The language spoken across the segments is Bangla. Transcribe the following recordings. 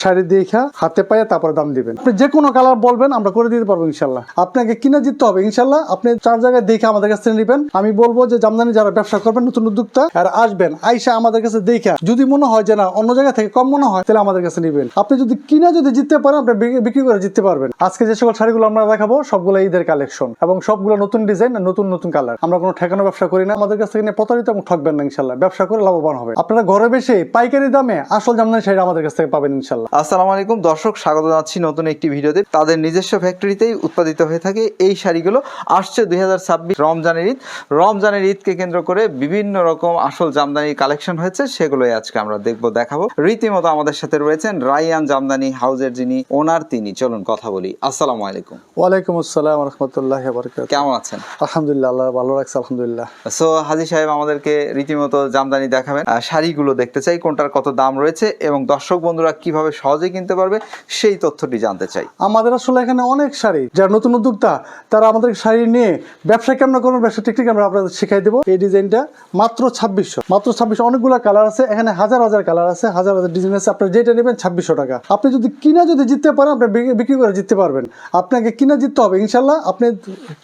শাড়ি দেখা হাতে পায়ে তারপরে দাম দিবেন। আপনি যে কোনো কালার বলবেন আমরা করে দিতে পারবো ইনশাল্লাহ। আপনাকে কিনে জিততে হবে ইনশাল্লাহ। আপনি 4 জায়গায় দেখে আমাদের কাছ থেকে নেবেন। আমি বলবো যে জামদানি যারা ব্যবসা করবেন নতুন উদ্যোক্তা আর আসবেন আইসা আমাদের কাছে দেখা যদি মনে হয় যে না অন্য জায়গা থেকে কম মনে হয় তাহলে আমাদের কাছে নেবেন। আপনি যদি কিনা যদি জিততে পারেন আপনি বিক্রি করে জিততে পারবেন। আজকে যে সকল শাড়িগুলো আমরা দেখাবো সবগুলো ঈদের কালেকশন এবং সবগুলো নতুন ডিজাইন নতুন নতুন কালার। আমরা কোনো ঠেকানো ব্যবসা করি না। আমাদের কাছ থেকে নিয়ে প্রতারিত এবং ঠকবেন না ইনশাল্লাহ। ব্যবসা করে লাভবান হবে। আপনারা ঘরে বসে পাইকারি দামে আসল জামদানি শাড়ি আমাদের কাছ থেকে পাবেন ইনশাল্লাহ। আসসালামু আলাইকুম দর্শক, স্বাগত জানাচ্ছি নতুন একটি ভিডিওতে। তাদের নিজস্ব ফ্যাক্টরিতেই উৎপাদিত হয়ে থাকে এই শাড়িগুলো। আসছে 2026 রমজানের ঈদ। রমজানের ঈদকে কেন্দ্র করে বিভিন্ন রকম আসল জামদানি কালেকশন হয়েছে, সেগুলোই আজকে আমরা দেখাবো। রীতিমতো আমাদের সাথে রয়েছেন রায়হান জামদানি হাউজের যিনি ওনার, তিনি। চলুন কথা বলি। আসসালামু আলাইকুম। ওয়ালাইকুম আসসালাম ওয়া রাহমাতুল্লাহি ওয়া বারাকাতুহু। কেমন আছেন? আলহামদুলিল্লাহ, আল্লাহ ভালো রাখছে আলহামদুলিল্লাহ। সো হাজী সাহেব আমাদেরকে রীতিমতো জামদানি দেখাবেন। শাড়িগুলো দেখতে চাই কোনটার কত দাম রয়েছে এবং দর্শক বন্ধুরা কিভাবে সহজে কিনতে পারবে সেই তথ্যটি জানতে চাই। আমাদের আসলে এখানে অনেক শাড়ি, যারা নতুন উদ্যোক্তা তারা আমাদের শাড়ি নিয়ে ব্যবসা কেমন করবেন, ব্যবসা টেকনিক আমরা আপনাদের শিখাই দেবো। এই ডিজাইনটা মাত্র 2600, অনেকগুলো কালার আছে এখানে, হাজার হাজার কালার আছে, হাজার হাজার ডিজাইন আছে। আপনার যেটা নেবেন 2600 টাকা। আপনি যদি কিনা যদি জিততে পারেন আপনি বিক্রি করে জিততে পারবেন। আপনাকে কিনা জিততে হবে ইনশাল্লাহ। আপনি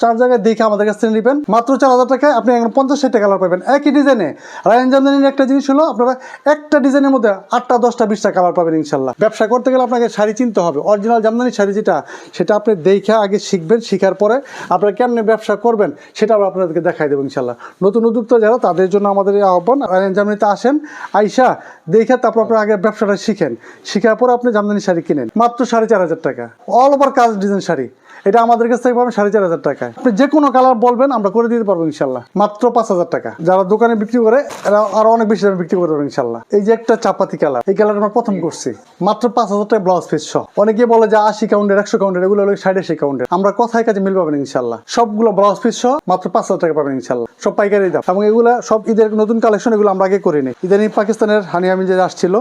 4 জায়গায় দেখে আমাদের কাছ থেকে নেবেন মাত্র 4000 টাকায়। আপনি এখন 50-60টা কালার পাবেন একই ডিজাইনে। রায়হান জামদানির একটা জিনিস হলো আপনারা একটা ডিজাইনের মধ্যে 8টা 10টা 20টা কালার পাবেন ইনশাল্লাহ। ব্যবসা করতে গেলে আপনাকে শাড়ি চিনতে হবে। অরিজিনাল জামদানি শাড়ি যেটা সেটা আপনি দেখে আগে শিখবেন, শিখার পরে আপনারা কেমনে ব্যবসা করবেন সেটা আমরা আপনাদেরকে দেখাই দেবো ইনশাল্লাহ। নতুন উদ্যোক্তা যারা তাদের জন্য আমাদের এই আহ্বান, রায়হান জামদানিতে আসেন, আইসা দেখে তারপর আপনার আগে ব্যবসাটা শিখেন, শিখার পর আপনি জামদানি শাড়ি কিনেন মাত্র 4500 টাকা। অল ওভার কাজ ডিজাইন শাড়ি, এটা আমাদের কাছ থেকে পাবেন 4500 টাকায়। আপনি যে কোনো কালার বলবেন আমরা করে দিতে পারবো ইনশাল্লাহ মাত্র 5000 টাকা। যারা দোকানে বিক্রি করে এরা আরো অনেক বেশি দামে বিক্রি করতে পারবেন ইনশাল্লাহ। এই যে একটা চাপাতি কালার, এই কালার আমরা প্রথম করছি মাত্র 5000 টাকা ব্লাউজ পিস সহ। অনেকে বলে যে 80 কাউন্টের 100 কাউন্টের, এগুলো হলো 60 কাউন্টের। আমরা কথায় কাজে মিল পাবেন ইনশাল্লাহ। সবগুলো ব্লাউজ পিস সহ মাত্র 5000 টাকা পাবেন ইনশাল্লাহ। সব পাইকারি দাম এবং এগুলো সব ঈদের নতুন কালেকশন। এগুলো আমরা আগে করিনি। ইদানিং পাকিস্তানের হানি আমিন যে আসছিল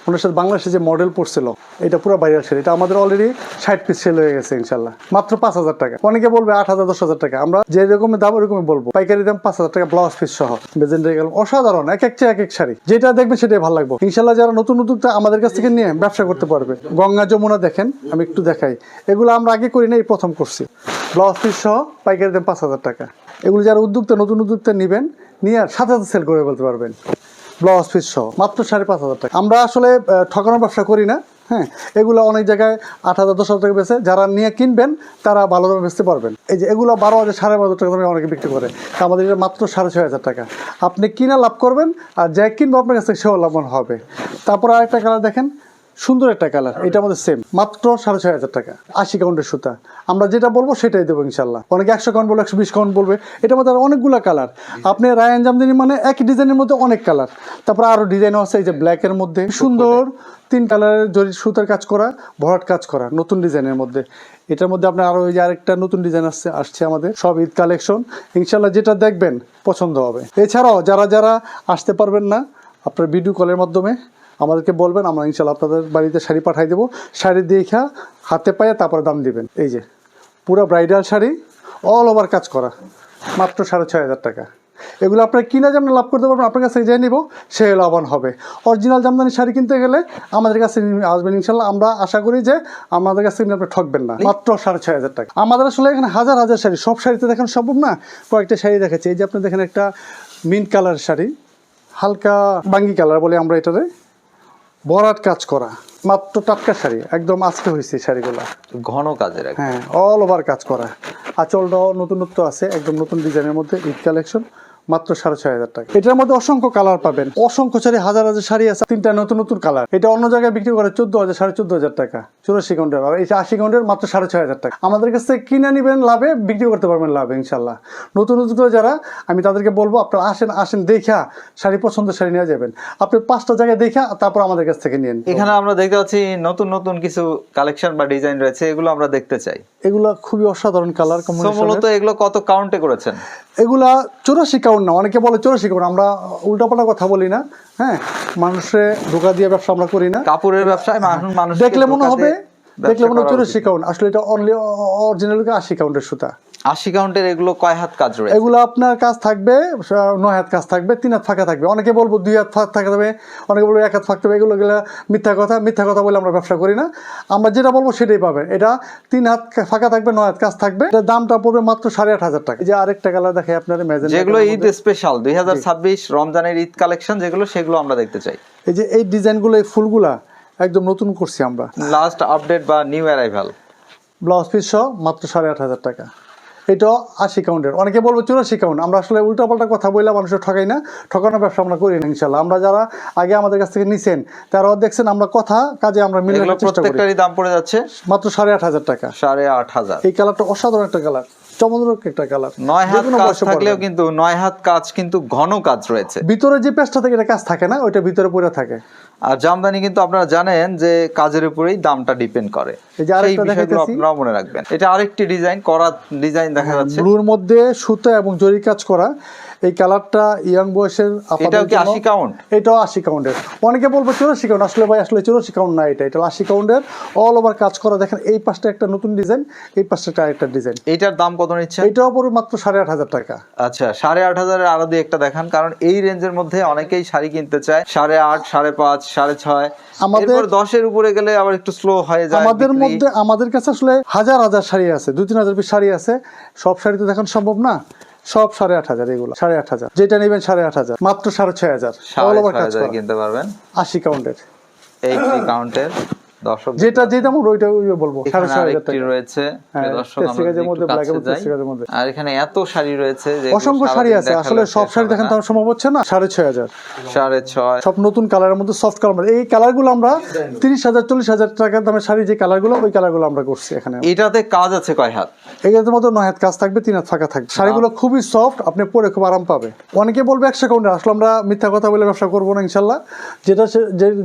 ওনার সাথে বাংলাদেশে যে মডেল পড়ছিল, এটা পুরো ভাইরাল শাড়ি। এটা আমাদের অলরেডি 60 পিস সেল হয়ে গেছে ইনশাল্লাহ মাত্র 5000 টাকা। অনেকে বলবে 8000 10,000 টাকা। আমরা যে রকম দাম ওরকমই বলবো। পাইকারি দাম 5000 টাকা ব্লাউজ পিস সহ। বেজেন্ডারি গেল অসাধারণ, এক এক চেয়ে এক এক শাড়ি। যেটা দেখবে সেটাই ভালো লাগবে ইনশাল্লাহ। যারা নতুন উদ্যোক্তা আমাদের কাছ থেকে নিয়ে ব্যবসা করতে পারবে। গঙ্গা যমুনা দেখেন, আমি একটু দেখাই। এগুলো আমরা আগে করি না, এই প্রথম করছি। ব্লাউজ পিস সহ পাইকারি দাম 5000 টাকা। এগুলো যারা উদ্যোক্তা নতুন উদ্যোক্তা নেবেন, নিয়ে সাথে সাথে সেল করে বলতে পারবেন। ব্লাউজ পিস সহ মাত্র 5500 টাকা। আমরা আসলে ঠকানোর ব্যবসা করি না। হ্যাঁ, এগুলো অনেক জায়গায় 8000 10,000 টাকা বেচে, যারা নিয়ে কিনবেন তারা ভালো দামে বেচতে পারবেন। এই যে এগুলো 12,000 12,500 টাকা দামে অনেকে বিক্রি করে, আমাদের এটা মাত্র 6500 টাকা। আপনি কিনা লাভ করবেন আর যা কিনবো আপনার কাছে সেও লাভবান হবে। তারপর আরেকটা কালার দেখেন, সুন্দর একটা কালার, এটা আমাদের সেম মাত্র 6500 টাকা। 80 কাউন্টের সুতা। আমরা যেটা বলবো সেটাই দেবো ইনশাল্লাহ। অনেকে 100 কাউন্ট বলবে, 120 কাউন্ট বলবে। এটার মধ্যে অনেকগুলো কালার। আপনি রায়হান জামদানি মানে একই ডিজাইনের মধ্যে অনেক কালার। তারপর আরো ডিজাইনও আছে, এই যে ব্ল্যাকের মধ্যে সুন্দর 3 কালারের জরি সুতার কাজ করা, ভরাট কাজ করা, নতুন ডিজাইনের মধ্যে। এটার মধ্যে আপনার আরো ওই যে আরেকটা নতুন ডিজাইন আসছে আমাদের, সব ঈদ কালেকশন ইনশাল্লাহ। যেটা দেখবেন পছন্দ হবে। এছাড়াও যারা যারা আসতে পারবেন না, আপনার ভিডিও কলের মাধ্যমে আমাদেরকে বলবেন, আমরা ইনশাল্লাহ আপনাদের বাড়িতে শাড়ি পাঠাই দেবো। শাড়ি দেখা হাতে পায়ে তারপরে দাম দিবেন। এই যে পুরো ব্রাইডাল শাড়ি, অল ওভার কাজ করা, মাত্র 6500 টাকা। এগুলো আপনার কিনা যেমন লাভ করতে পারবেন, আপনার কাছে যে নিব সে লাভবান হবে। অরিজিনাল জামদানি শাড়ি কিনতে গেলে আমাদের কাছে আসবেন ইনশাল্লাহ। আমরা আশা করি যে আমাদের কাছে আপনি ঠকবেন না। মাত্র 6500 টাকা। আমাদের আসলে এখানে হাজার হাজার শাড়ি, সব শাড়িতে দেখেন সম্ভব না। কয়েকটা শাড়ি দেখাচ্ছি। এই যে আপনি দেখেন একটা মিন্ট কালার শাড়ি, হালকা বাঙ্গি কালার বলে আমরা এটারে, ভরাট কাজ করা, মাত্র টাটকা শাড়ি, একদম আজকে হয়েছে শাড়িগুলো, ঘন কাজের। হ্যাঁ, অল ওভার কাজ করা। আঁচলটাও নতুনত্ব আছে, একদম নতুন ডিজাইনের মধ্যে ঈদ কালেকশন, মাত্র 6500 টাকা। এটার মধ্যে অসংখ্য কালার পাবেন, অসংখ্য শাড়ি, হাজার হাজার শাড়ি আছে। 3টা নতুন নতুন কালার। এটা অন্য জায়গায় বিক্রি করে 14,000 14,500 টাকা, 84 কাউন্টের। আর এটা 80 কাউন্টের মাত্র 6500 টাকা। আমাদের কাছ থেকে কিনে নেবেন লাভে, বিক্রি করতে পারবেন লাভে ইনশাল্লাহ। নতুন উদ্যোক্তা যারা, আমি তাদেরকে বলবো আপনারা আসেন দেখা শাড়ি, পছন্দের শাড়ি নিয়ে যাবেন। আপনি 5টা জায়গায় দেখা তারপর আমাদের কাছ থেকে নিন। এখানে আমরা দেখতে পাচ্ছি নতুন নতুন কিছু কালেকশন বা ডিজাইন রয়েছে, এগুলো আমরা দেখতে চাই। এগুলো খুবই অসাধারণ কালার কম্বিনেশন। মূলত এগুলো কত কাউন্টে করেছেন? এগুলা 84 কাউন্ট না, অনেকে বলে 84 কাউন্ট। আমরা উল্টাপাল্টা কথা বলি না। হ্যাঁ, মানুষে ধোকা দিয়ে ব্যবসা আমরা করি না। কাপড়ের ব্যবসায় মানুষ দেখলে মনে হবে 84 কাউন্ট, আসলে এটা অনলি অরিজিনাল 80 কাউন্টের সুতা। 80 কাউন্টের এগুলো কয় হাত কাজ রয়েছে? এগুলো আপনার কাজ থাকবে 9 হাত কাজ থাকবে, 3 হাত ফাঁকা থাকবে। অনেকে বলবো 2 হাত ফাঁকা থাকবে, অনেকে বলবো 1 হাত ফাঁকা থাকবে। এগুলো মিথ্যা কথা বলে আমরা ব্যবসা করি না। আমরা যেটা বলবো সেটাই পাবেন। এটা 3 হাত ফাঁকা থাকবে, 9 হাত কাজ থাকবে। এটার দামটা পড়বে মাত্র 8,500 টাকা। এই যে আরেকটা কালার দেখাই আপনার, ম্যাজেন্টা, যেগুলো ঈদ স্পেশাল 2026 রমজানের ঈদ কালেকশন, যেগুলো সেগুলো আমরা দেখতে চাই। এই যে এই ডিজাইনগুলো, এই ফুলগুলা একদম নতুন করছি আমরা, লাস্ট আপডেট বা নিউ অ্যারাইভাল। ব্লাউজ পিস সহ মাত্র 8,500 টাকা। এটা 80 কাউন্টের। অনেকে বলবো 84 কাউন্ট। আমরা আসলে উল্টাপাল্টা কথা বললে মানুষের ঠকাই না, ঠকানোর ব্যবসা আমরা করি না ইনশাল্লাহ। আমরা যারা আগে আমাদের কাছ থেকে নিছেন তারাও দেখছেন আমরা কথা কাজে আমরা মিলে চেষ্টা করি। প্রত্যেকটারই দাম পড়ে যাচ্ছে মাত্র 8,500 টাকা। 8,500। এই কালারটা অসাধারণ একটা কালার, চমৎকার একটা কালার। 9 হাত কাজ থাকলেও কিন্তু 9 হাত কাজ কিন্তু ঘন কাজ রয়েছে। ভিতরে যে পেজটা থেকে এটা কাজ থাকে না, ওইটা ভিতরে পড়ে থাকে। আর জামদানি কিন্তু আপনারা জানেন যে কাজের উপরেই দামটা ডিপেন্ড করে। এই যে আরেকটা দেখাইতেছি, আপনারা মনে রাখবেন। এটা আরেকটি ডিজাইন করা ডিজাইন দেখা যাচ্ছে, ব্লুর মধ্যে সুতা এবং জরি কাজ করা। এই কালারটা ইয়াং বয়সের এটাও কি 80 কাউন্ট? এটাও 80 কাউন্টের। অনেকে বলবো 84 কাউন্ট। আসলে ভাই, আসলে 84 কাউন্ট না, এটা 80 কাউন্টের অল ওভার কাজ করা। দেখেন এই পাশটা একটা নতুন ডিজাইন, এই পাশটা আরেকটা ডিজাইন। এটার দাম কত নিচ্ছে? এটাও পড়বে মাত্র 8,500 টাকা। আচ্ছা, 8,500 এর আরো দুই একটা দেখান, কারণ এই রেঞ্জের মধ্যে অনেকেই শাড়ি কিনতে চায়। 8,500, 5,500, 6,500। এরপর 10 এর উপরে গেলে আবার একটু স্লো হয়ে যায়। আমাদের কাছে আসলে হাজার হাজার শাড়ি আছে, 2-3 হাজার পিস শাড়ি আছে। সব শাড়ি তো দেখানো সম্ভব না। সব 8,500, এগুলো 8,500। যেটা নেবেন 8,500, মাত্র 6,500 অল ওভার কাজ করা কিনতে পারবেন। 80 কাউন্টের, 80 কাউন্টের। দর্শক যেটা ওইটা বলবো 6,500 টাকা রয়েছে। দর্শক আর এখানে এত শাড়ি রয়েছে, যে অসংখ্য শাড়ি আছে। আসলে সব শাড়ি দেখেন তো সম্ভব হচ্ছে না। 6,500, 6,500 সব নতুন কালারের মধ্যে, সফট কালার। এই কালারগুলো আমরা 30,000, 40,000 টাকার দামের শাড়ি, যে কালারগুলো, ওই কালারগুলো আমরা করছি এখানে। এটাতে কাজ আছে কয় হাত? এগুলোর মধ্যে 9 হাত কাজ থাকবে, 3 হাত ফাঁকা থাকবে। শাড়িগুলো খুবই সফট, আপনি পরে খুব আরাম পাবে। অনেকে বলবে 100 কাউন্টার। আসলে আমরা মিথ্যা কথা বলে ব্যবসা করবো না ইনশাল্লাহ। যেটা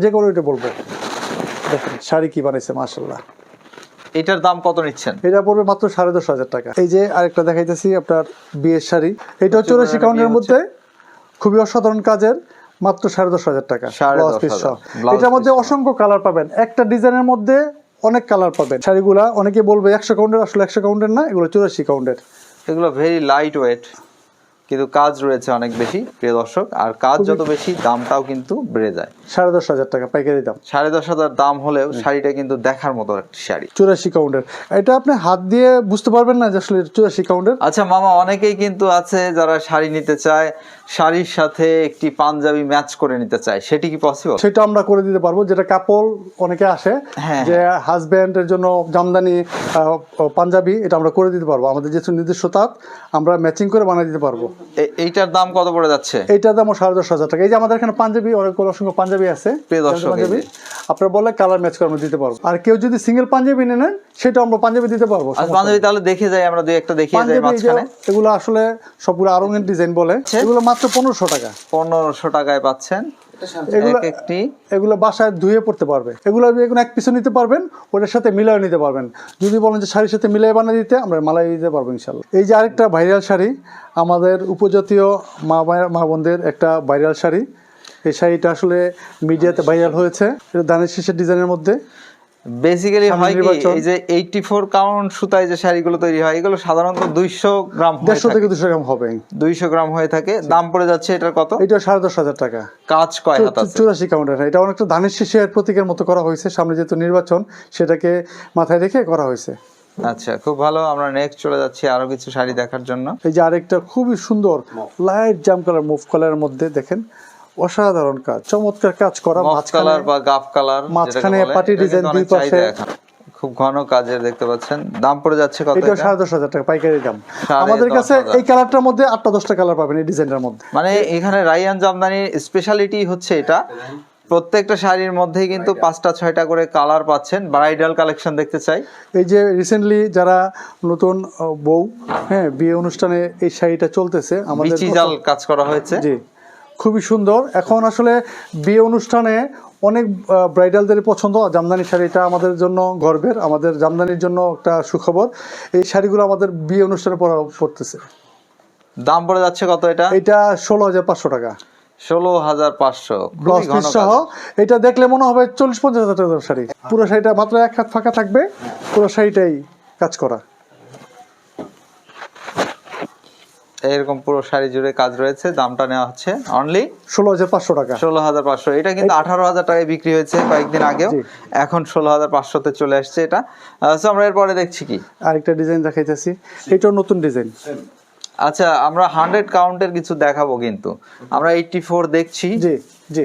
যে কোনো ওইটা বলবো। দেখেন শাড়ি কি বানাইছে মাশাআল্লাহ। এটার দাম কত নিচ্ছেন? এটা পড়বে মাত্র 10,500 টাকা। এই যে আরেকটা দেখাইতেছি আপনার বিয়ের শাড়ি, এটা 84 কাউন্টের মধ্যে, খুবই অসাধারণ কাজের, মাত্র 10,500 টাকা। এটার মধ্যে অসংখ্য কালার পাবেন, একটা ডিজাইনের মধ্যে অনেক কালার পাবেন। শাড়িগুলা অনেকে বলবে 100 কাউন্টের, আসলে 100 কাউন্টের না, এগুলো 84 কাউন্টের। এগুলো ভেরি লাইট ওয়েট, কিন্তু কাজ রয়েছে অনেক বেশি, প্রিয় দর্শক। আর কাজ যত বেশি, দামটাও কিন্তু বেড়ে যায়। 10,500 টাকা পাইকারি দাম। 10,500 দাম হলেও শাড়িটা কিন্তু দেখার মতো একটা শাড়ি। 84 কাউন্টের। এটা আপনি হাত দিয়ে বুঝতে পারবেন না যে আসলে 84 কাউন্টের। আচ্ছা মামা, অনেকেই কিন্তু আছে যারা শাড়ি নিতে চায়, শাড়ির সাথে একটি পাঞ্জাবি ম্যাচ করে নিতে চায়, সেটি কি পসিবল? সেটা আমরা করে দিতে পারবো। যেটা কাপল অনেকে আসে যে হাজব্যান্ডের জন্য জামদানি, পাঞ্জাবি, এটা আমরা করে দিতে পারবো। আমাদের যে নিজস্ব তাঁত, আমরা ম্যাচিং করে বানিয়ে দিতে পারবো। এইটার দাম কত পড়ে যাচ্ছে? এইটার দাম 10,500 টাকা। এই যে আমাদের এখানে পাঞ্জাবি, অসংখ্য পাঞ্জাবি আছে, পাঞ্জাবি আপনার বলে কালার ম্যাচ করে আমরা দিতে পারবো। আর কেউ যদি সিঙ্গেল পাঞ্জাবি নেন, সেটা আমরা পাঞ্জাবি দিতে পারবো। পাঞ্জাবি তাহলে দেখে যাই, আমরা দুই একটা দেখিয়ে যাই মাঝখানে। এগুলো আসলে সবগুলো আরঙের ডিজাইন বলে। এগুলো মাত্র 1,500 টাকা। 1,500 টাকায় পাচ্ছেন। এগুলো বাসায় ধুয়ে পড়তে পারবে। এগুলো এক পিছু নিতে পারবেন, ওটার সাথে মিলাই নিতে পারবেন। যদি বলেন যে শাড়ির সাথে মিলাই বানিয়ে দিতে, আমরা মালাই দিতে পারবো ইনশাল্লাহ। এই যে আরেকটা ভাইরাল শাড়ি, আমাদের উপজাতীয় মা বোনদের একটা ভাইরাল শাড়ি। এই শাড়িটা আসলে মিডিয়াতে ভাইরাল হয়েছে। এটা ধানের শীষের ডিজাইনের মধ্যে। বেসিক্যালি হয় কি, এই যে 84 কাউন্ট সুতায় যে শাড়িগুলো তৈরি হয়, এগুলো সাধারণত 200 গ্রাম, 150 থেকে 200 গ্রাম হবে। 200 গ্রাম হয়ে থাকে। দাম পড়ে যাচ্ছে এটার কত? এটা 10,500 টাকা। কাজ কয় হাত আছে? 84 কাউন্টের। এটা অনেকটা ধানের শীষের প্রতীকের মতো করা হয়েছে। সামনে যেহেতু নির্বাচন, সেটাকে মাথায় রেখে করা হয়েছে। আচ্ছা, খুব ভালো। আমরা নেক্সট চলে যাচ্ছি আরো কিছু শাড়ি দেখার জন্য। এই যে আরেকটা খুবই সুন্দর লাইট জাম কালার, মুভ কালারের মধ্যে দেখেন, অসাধারণ কাজ, চমৎকার কাজ করা। কালার বা গাফ কালার, মাঝখানে পাটি ডিজাইন, দুই পাশে খুব ঘন কাজের দেখতে পাচ্ছেন। দাম পড়ে যাচ্ছে কত? এটা 10,500 টাকা পাইকারি দাম। আমাদের কাছে এই কালারটার মধ্যে 8-10টা কালার পাবেন এই ডিজাইনের মধ্যে। মানে এখানে রাইয়ান জামদানির স্পেশালিটি হচ্ছে এটা, প্রত্যেকটা শাড়ির মধ্যেই কিন্তু 5টা-6টা করে কালার পাচ্ছেন। ব্রাইডাল কালেকশন দেখতে চাই। এই যে রিসেন্টলি যারা নতুন বউ, বিয়ে অনুষ্ঠানে এই শাড়িটা চলতেছে, আমাদের জাল কাজ করা হয়েছে। জি, খুবই সুন্দর। এখন আসলে বিয়ে অনুষ্ঠানে অনেক ব্রাইডালদের পছন্দ জামদানি শাড়িটা, আমাদের জন্য গর্বের, আমাদের জামদানির জন্য একটা সুখবর। এই শাড়িগুলো আমাদের বিয়ে অনুষ্ঠানে পড়তেছে। দাম পড়ে যাচ্ছে কত এটা? এটা 16,500 টাকা। 16,500 ব্লাউজ পিস সহ। এটা দেখলে মনে হবে 40-50 হাজার টাকার শাড়ি। পুরো শাড়িটা মাত্র 1 হাত ফাঁকা থাকবে, পুরো শাড়িটাই কাজ করা। এরকম পুরো শাড়ি জুড়ে কাজ রয়েছে, দামটা নেওয়া হচ্ছে অনলি 16,500 টাকা। 16,500। এটা কিন্তু 18,000 টাকায় বিক্রি হয়েছে কয়েকদিন আগেও, জি। এখন 16,500-তে চলে আসছে এটা। সো আমরা এরপরে দেখছি কি, আরেকটা ডিজাইন দেখাইতেছি, এটাও নতুন ডিজাইন। আচ্ছা আমরা 100 কাউন্টের কিছু দেখাবো, কিন্তু আমরা 84 দেখছি। জি জি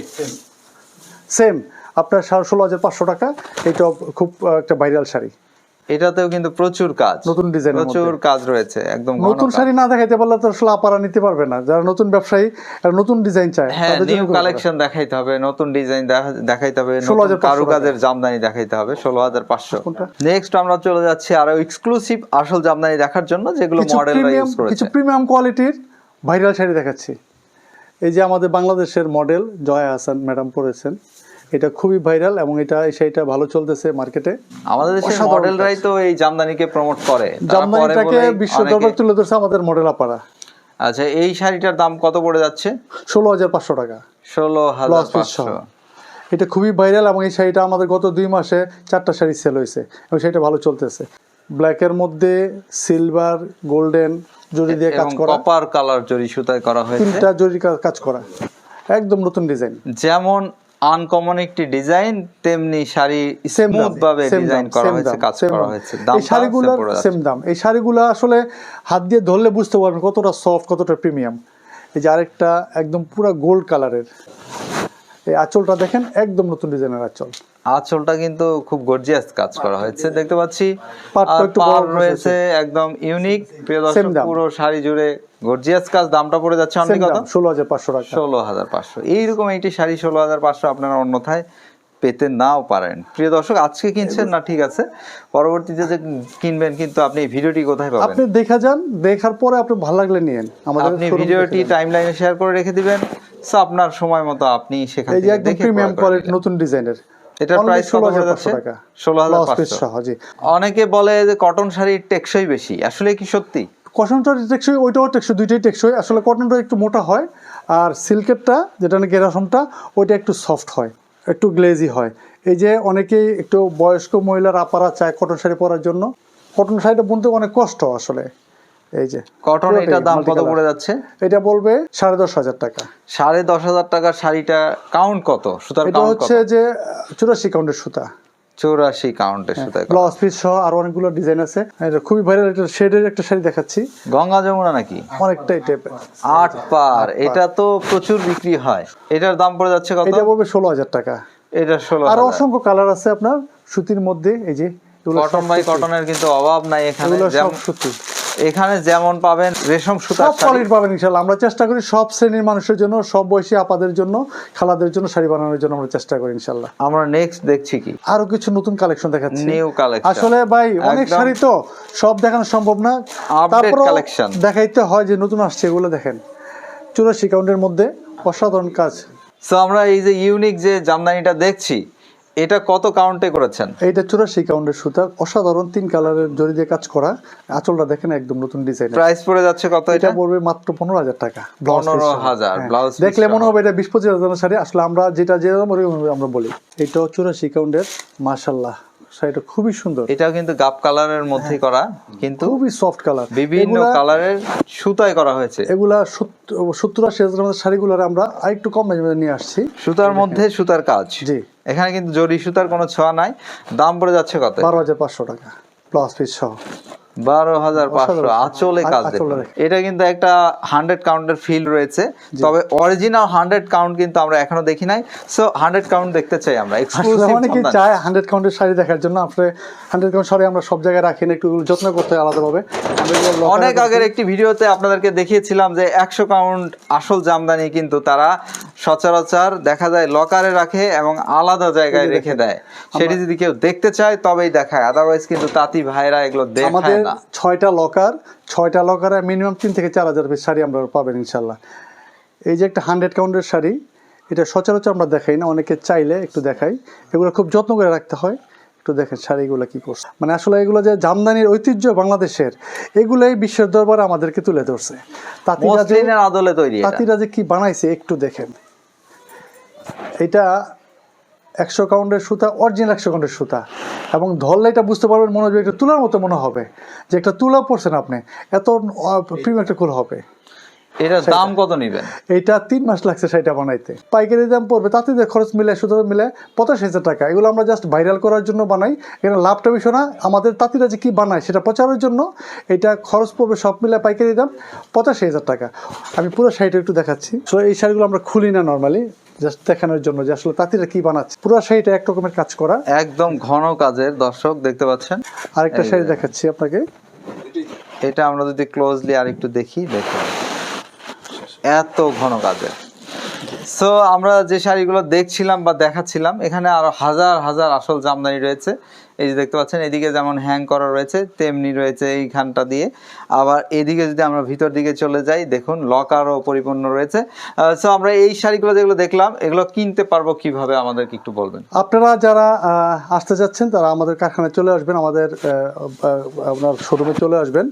সেম আপনার 16,500 টাকা। এটাও খুব একটা ভাইরাল শাড়ি। এটাতেও কিন্তু প্রচুর কাজ, নতুন ডিজাইনের প্রচুর কাজ রয়েছে, একদম ঘন নতুন কাজ। শাড়ি না দেখাইতে পারলে তো আসলে আপারা নিতে পারবে না। যারা নতুন ব্যবসায়ী আর নতুন ডিজাইন চায় হ্যাঁ, তাদের জন্য নিউ করে কালেকশন দেখাইতে হবে, নতুন ডিজাইন দেখাইতে হবে, 16,500 কারুকাজের জামদানি দেখাইতে হবে। 16,500। কোনটা? নেক্সট আমরা চলে যাচ্ছি আরো এক্সক্লুসিভ আসল জামদানি দেখার জন্য, যেগুলো কিছু মডেলরা প্রিমিয়াম ইউজ করেছে। কিছু প্রিমিয়াম কোয়ালিটির ভাইরাল শাড়ি দেখাচ্ছি। এই যে আমাদের বাংলাদেশের মডেল জয়া হাসান ম্যাডাম পরেছেন, এটা খুবই ভাইরাল এবং এই শাড়িটা ভালো চলতেছে মার্কেটে। আমাদের দেশের অসাধারণ মডেলরাই তো এই জামদানিকে প্রমোট করে, তারা পরে জামদানিটাকে বলেই বিশ্ব অনেকে- দরবার তুলে ধরছে আমাদের মডেল আপারা। আচ্ছা, এই শাড়িটার দাম কত পড়ে যাচ্ছে? 16,500 টাকা। 16,500। এটা খুবই ভাইরাল এবং এই শাড়িটা আমাদের গত 2 মাসে 4টা শাড়ি সেল হয়েছে এবং শাড়িটা ভালো চলতেছে। ব্ল্যাকের মধ্যে সিলভার গোল্ডেন জরি দিয়ে কাজ এবং করা, কপার কালার জরি সুতায় করা হয়েছে। 3টা জরি কাজ করা, একদম নতুন ডিজাইন। যেমন আনকমন একটি ডিজাইন, তেমনি শাড়ি সেম স্মুথ ভাবে ডিজাইন করা হয়েছে, কাজ করা হয়েছে। এই শাড়িগুলোর সেম দাম। এই শাড়িগুলো আসলে হাত দিয়ে ধরলে বুঝতে পারবেন কতটা সফট, কতটা প্রিমিয়াম। এই যে আরেকটা একদম পুরো গোল্ড কালারের, এই আঁচলটা দেখেন, একদম নতুন ডিজাইনের আঁচল। আঁচলটা কিন্তু খুব গর্জিয়াস কাজ করা হয়েছে দেখতে পাচ্ছি। পাটটা আর একটু পাড় বড় রয়েছে একদম ইউনিক। প্রিয় দর্শক, Same দাম। পুরো শাড়ি জুড়ে গর্জিয়াস কাজ। দামটা পড়ে যাচ্ছে অনলি সেম কত? দাম 16,500 টাকা। 16,500। এইরকম একটি শাড়ি 16,500 আপনারা অন্যথায় পেতে নাও পারেন। প্রিয় দর্শক, আজকে কিনছেন না ঠিক আছে, পরবর্তীতে যে কিনবেন কিন্তু আপনি এই ভিডিওটি কোথায় পাবেন? আপনি দেখা যান, দেখার পরে আপনি ভালো লাগলে নিয়েন। আমাদের আপনি showroom ভিডিওটি দেখে যান। টাইমলাইনে শেয়ার করে রেখে দিবেন, সো আপনার সময় মতো আপনি সেখান এই যে থেকে একদম দেখে প্রিমিয়াম ক্রয় করে কোয়ালিটি নিলেন। নতুন ডিজাইনের। এটার Only প্রাইস কত পড়ে 16,500 যাচ্ছে? টাকা। 16,500। সহ, জি। অনেকে বলে যে কটন শাড়ির টেকসই বেশি, আসলে কি সত্যি? কটনটা টেকসই, ওইটাও টেকসই, দুইটাই টেকসই। আসলে কটনটা একটু মোটা হয় আর সিল্কেরটা যেটা নাকি রেশমটা ওইটা একটু সফট হয়, একটু গ্লেজি হয়। এই যে অনেকেই একটু বয়স্ক মহিলার আপারা চায় কটন শাড়ি পরার জন্য। কটন শাড়িটা বুনতে অনেক কষ্ট আসলে। এই যে কটন, পুরোটাই এটা দাম কত multicolor। পড়ে যাচ্ছে? এটা বলবে 10,500 টাকা। 10,500 টাকার শাড়িটা কাউন্ট কত? সুতার এটা কাউন্ট কত? হচ্ছে যে 84 কাউন্টের সুতা, 84 কাউন্টের সুতায় করা। ব্লাউজ পিস সহ আর অনেকগুলো ডিজাইন আছে। এটা খুবই ভাইরাল, একটা শেডের একটা শাড়ি দেখাচ্ছি, গঙ্গা যমুনা নাকি? অনেকটাই টাইপের। 8 পার, এটা তো প্রচুর বিক্রি হয়। এটার দাম পড়ে যাচ্ছে কত? এটা বলবে 16,000 টাকা। এটা আর 16,000। অসংখ্য কালার আছে আপনার সুতির মধ্যে। এই যে এগুলো কটন বাই কটনের কিন্তু অভাব নাই এখানে। এগুলো সব যেমন সুতি, এখানে যেমন পাবেন রেশম সুতার সব শাড়ি, কোয়ালিটি পাবেন ইনশাআল্লাহ। আমরা চেষ্টা করি সব শ্রেণীর মানুষের জন্য, সব বয়সী আপাদের জন্য, খালাদের জন্য শাড়ি বানানোর জন্য আমরা চেষ্টা করি ইনশাআল্লাহ। আমরা নেক্সট দেখছি কি? আরো কিছু নতুন কালেকশন দেখাচ্ছি। New collection. আসলে ভাই অনেক একদম শাড়ি তো সব দেখানো সম্ভব না, Update তারপর collection। দেখাইতে হয় যে নতুন আসছে। এগুলো দেখেন 84 কাউন্টের মধ্যে অসাধারণ কাজ। সো আমরা এই যে ইউনিক যে জামদানিটা দেখছি, এটা কত কাউন্টে করেছেন? এইটা 84 কাউন্টের সুতা, অসাধারণ 3 কালারের জরি দিয়ে কাজ করা। আঁচলটা দেখেন একদম নতুন ডিজাইন। প্রাইস পড়ে যাচ্ছে কত এটা এটা? পড়বে মাত্র 15,000 টাকা। ব্লাউজ পিস সহ। 15,000 হ্যাঁ। ব্লাউজ পিস দেখলে সহ। মনে হবে এটা 20-25 শাড়ি। আসলে আমরা যেটা আমরা বলি। এটা 84 কাউন্টের, মাশাআল্লাহ শাড়িটা খুবই সুন্দর, এটাও কিন্তু গাপ কালারের মধ্যে করা, কিন্তু খুবই সফট কালার। বিভিন্ন কালারের সুতায় করা হয়েছে। এগুলা 70-80 মধ্যে শাড়িগুলোর আমরা আরেকটু কম দামে নিয়ে আসছি। সুতার মধ্যে সুতার কাজ। জি। এখানে কিন্তু জরি সুতার কোনো ছোঁয়া নাই। দাম পড়ে যাচ্ছে কত? 12,500 টাকা ব্লাউজ পিস সহ। 12,500। আঁচলে কাজ আঁচলে দেখুন। এটা কিন্তু একটা 100 কাউন্টের ফিল রয়েছে, তবে অরিজিনাল 100 কাউন্ট কিন্তু আমরা এখনো দেখি নাই। সো 100 কাউন্ট দেখতে চাই আমরা। আসলে এক্সক্লুসিভ অনেকেই চায় 100 কাউন্টের শাড়ি দেখার জন্য। আপনি 100 কাউন্ট শাড়ি আমরা সব জায়গায় রাখি না, একটু যত্ন করতে হয় আলাদাভাবে। অনেক আগের একটি ভিডিওতে আপনাদেরকে দেখিয়েছিলাম যে 100 কাউন্ট আসল জামদানি কিন্তু তারা সচরাচর দেখা যায় লকারে রাখে এবং আলাদা জায়গায় রেখে দেয়। সেটি যদি কেউ দেখতে চায় তবেই দেখায়, আদারওয়াইজ কিন্তু তাঁতি ভাইরা এগুলো দেখায় আমাদের না। 6টা লকারে মিনিমাম 3 থেকে 4,000 পিস শাড়ি আমরা পাবেন ইনশাল্লাহ। এই যে একটা 100 কাউন্টের শাড়ি, এটা সচরাচর আমরা দেখাই না, অনেকে চাইলে একটু দেখাই। এগুলো খুব যত্ন করে রাখতে হয়। একটু দেখেন শাড়িগুলো কি করছে, মানে আসলে এগুলো যে জামদানির ঐতিহ্য বাংলাদেশের, এগুলোই বিশ্বের দরবারে আমাদেরকে তুলে ধরছে। মসলিনের আদলে তৈরি এটা। তাঁতিরা যে কি বানাইছে একটু দেখেন। এটা 100 কাউন্টের সুতা, অরিজিনাল 100 কাউন্টের সুতা, এবং ধরলে এটা বুঝতে পারবেন মনে হবে একটা তুলার মতো মনে হবে, যে একটা তুলা পড়ছেন আপনি, এত প্রিমিয়াম একটা কুল হবে। এটার দাম কত নেবেন? এইটা 3 মাস লাগছে সেটা বানাইতে। পাইকারি দাম পড়বে তাতে খরচ মিলে সুতো মিলে 85,000 টাকা। এগুলো আমরা জাস্ট ভাইরাল করার জন্য বানাই, এখানে লাভটা বেশি না। আমাদের তাঁতিরা যে কি বানায় সেটা প্রচারের জন্য এটা খরচ পড়বে সব মিলে পাইকারি দাম 85,000 টাকা। আমি পুরো শাড়িটা একটু দেখাচ্ছি। তো এই শাড়িগুলো আমরা খুলি না নর্মালি, জাস্ট দেখানোর জন্য যে আসলে তাঁতিরা কি বানাচ্ছে। পুরো শাড়িটা এক রকমের কাজ করা, একদম ঘন কাজের, দর্শক দেখতে পাচ্ছেন। আরেকটা শাড়ি দেখাচ্ছি আপনাকে, এটা আমরা যদি ক্লোজলি আর একটু দেখি, দেখুন এত ঘন কাজের। সো আমরা যে শাড়িগুলো দেখছিলাম বা দেখাচ্ছিলাম, এখানে আরো হাজার হাজার আসল জামদানি রয়েছে। এই যে দেখতে পাচ্ছেন, এদিকে যেমন হ্যাং করা রয়েছে তেমনি রয়েছে এইখানটা দিয়ে। আবার এদিকে যদি আমরা ভিতর দিকে চলে যাই, দেখুন লকারও পরিপূর্ণ রয়েছে। সো আমরা এই শাড়িগুলো যেগুলো দেখলাম, এগুলো কিনতে পারবো কিভাবে আমাদেরকে একটু বলবেন? আপনারা যারা আসতে যাচ্ছেন তারা আমাদের কারখানায় চলে আসবেন, আমাদের আপনার শোরুমে চলে আসবেন,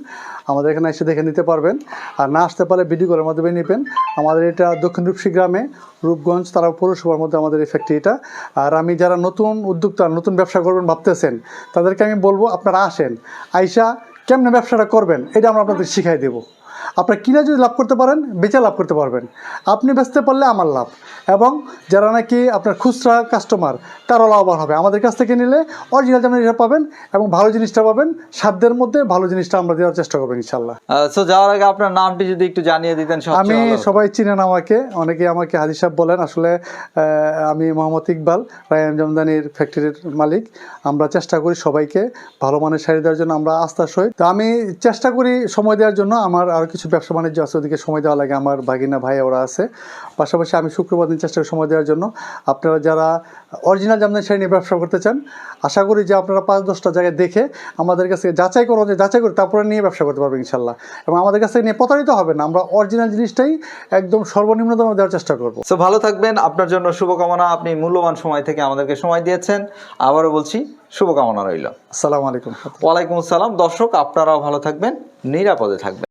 আমাদের এখানে এসে দেখে নিতে পারবেন। আর না আসতে পারলে ভিডিও কলের মাধ্যমে নেবেন। আমাদের এটা দক্ষিণ রূপসী গ্রামে, রূপগঞ্জ তারা পৌরসভার মধ্যে আমাদের এই ফ্যাক্টরিটা। আর আমি যারা নতুন উদ্যোক্তা, নতুন ব্যবসা করবেন ভাবতেছেন, তাদেরকে আমি বলবো আপনারা আসেন, আইসা কেমনে ব্যবসাটা করবেন এটা আমরা আপনাদের শিখাই দেবো। আপনার কিনে যদি লাভ করতে পারেন, বেচে লাভ করতে পারবেন। আপনি বেচতে পারলে আমার লাভ, এবং যারা নাকি আপনার খুচরা কাস্টমার তারাও লাভবান হবে। আমাদের কাছ থেকে নিলে অরিজিনাল জিনিসটা পাবেন এবং ভালো জিনিসটা পাবেন, সাধ্যের মধ্যে ভালো জিনিসটা আমরা দেওয়ার চেষ্টা করবেন ইনশাল্লাহ। সো যাওয়ার আগে আপনার নামটি যদি একটু জানিয়ে দিতেন। আমি, সবাই চিনেন আমাকে, অনেকে আমাকে হাজি সাহেব বলেন। আসলে আমি মোহাম্মদ ইকবাল, রায়ান জামদানির ফ্যাক্টরির মালিক। আমরা চেষ্টা করি সবাইকে ভালো মানের শাড়ি দেওয়ার জন্য, আমরা আস্থার সহিত। তো আমি চেষ্টা করি সময় দেওয়ার জন্য। আমার আরও কিছু ব্যবসা বাণিজ্য আছে, ওদিকে সময় দেওয়া লাগে, আমার ভাগিনা ভাই ওরা আছে। পাশাপাশি আমি শুক্রবার দিন চেষ্টা করি সময় দেওয়ার জন্য। আপনারা যারা অরিজিনাল জামদানি শাড়ি নিয়ে ব্যবসা করতে চান, আশা করি যে আপনারা 5-10টা জায়গায় দেখে আমাদের কাছে যাচাই করুন, যে যাচাই করে তারপরে নিয়ে ব্যবসা করতে পারবেন ইনশাল্লাহ। এবং আমাদের কাছে নিয়ে প্রতারিত হবে না, আমরা অরিজিনাল জিনিসটাই একদম সর্বনিম্ন দামে দেওয়ার চেষ্টা করবো। সো ভালো থাকবেন, আপনার জন্য শুভকামনা। আপনি মূল্যবান সময় থেকে আমাদেরকে সময় দিয়েছেন, আবারও বলছি শুভকামনা রইল। আসসালামু আলাইকুম। ওয়ালাইকুম আসসালাম। দর্শক, আপনারাও ভালো থাকবেন, নিরাপদে থাকবেন।